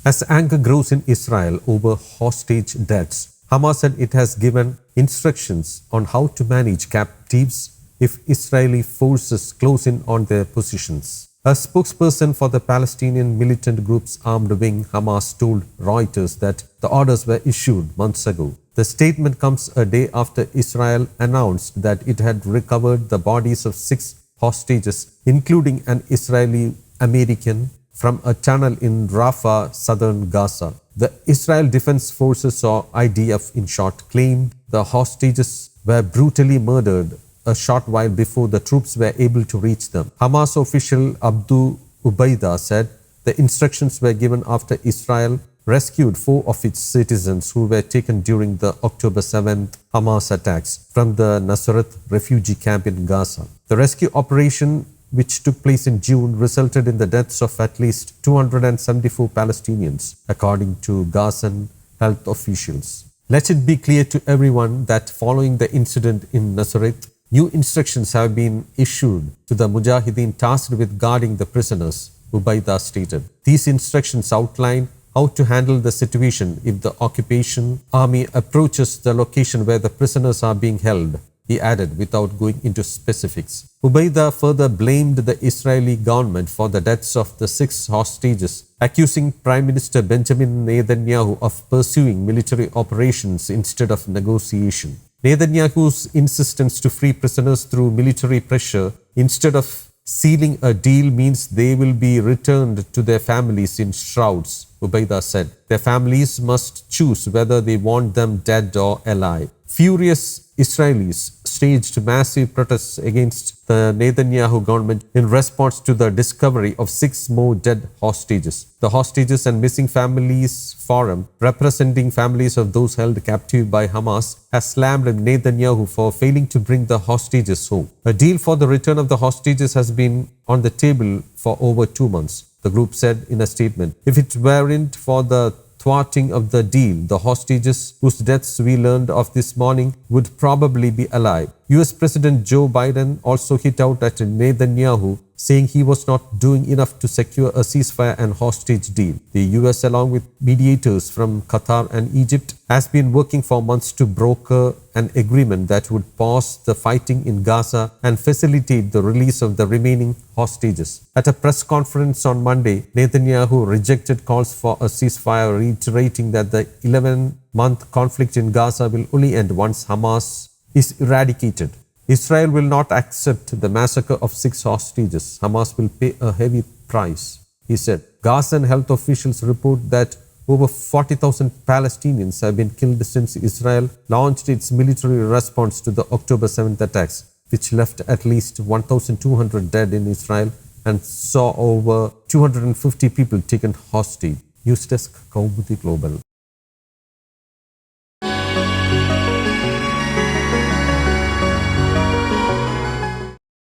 As anger grows in Israel over hostage deaths, Hamas said it has given instructions on how to manage captives if Israeli forces close in on their positions. A spokesperson for the Palestinian militant group's armed wing, Hamas, told Reuters that the orders were issued months ago. The statement comes a day after Israel announced that it had recovered the bodies of 6 hostages, including an Israeli American, from a tunnel in Rafah, southern Gaza. The Israel Defense Forces, or IDF in short, claimed the hostages were brutally murdered a short while before the troops were able to reach them. Hamas official Abu Ubaida said the instructions were given after Israel rescued 4 of its citizens who were taken during the October 7th Hamas attacks from the Nuseirat refugee camp in Gaza. The rescue operation, which took place in June, resulted in the deaths of at least 274 Palestinians, according to Gazan health officials. Let it be clear to everyone that following the incident in Nuseirat, new instructions have been issued to the Mujahideen tasked with guarding the prisoners, Ubaida stated. These instructions outline how to handle the situation if the occupation army approaches the location where the prisoners are being held, he added without going into specifics. Ubaida further blamed the Israeli government for the deaths of the 6 hostages, accusing Prime Minister Benjamin Netanyahu of pursuing military operations instead of negotiation. Netanyahu's insistence to free prisoners through military pressure instead of sealing a deal means they will be returned to their families in shrouds, Ubaida said. Their families must choose whether they want them dead or alive. Furious Israelis staged massive protests against the Netanyahu government in response to the discovery of 6 more dead hostages. The Hostages and Missing Families Forum, representing families of those held captive by Hamas, has slammed Netanyahu for failing to bring the hostages home. A deal for the return of the hostages has been on the table for over 2 months, the group said in a statement. If it weren't for the thwarting of the deal, the hostages whose deaths we learned of this morning would probably be alive. US President Joe Biden also hit out at Netanyahu, saying he was not doing enough to secure a ceasefire and hostage deal. The US, along with mediators from Qatar and Egypt, has been working for months to broker an agreement that would pause the fighting in Gaza and facilitate the release of the remaining hostages. At a press conference on Monday, Netanyahu rejected calls for a ceasefire, reiterating that the 11-month conflict in Gaza will only end once Hamas is eradicated. Israel will not accept the massacre of 6 hostages. Hamas will pay a heavy price, he said. Gazan health officials report that over 40,000 Palestinians have been killed since Israel launched its military response to the October 7th attacks, which left at least 1,200 dead in Israel and saw over 250 people taken hostage. News Desk, Kaumudy Global.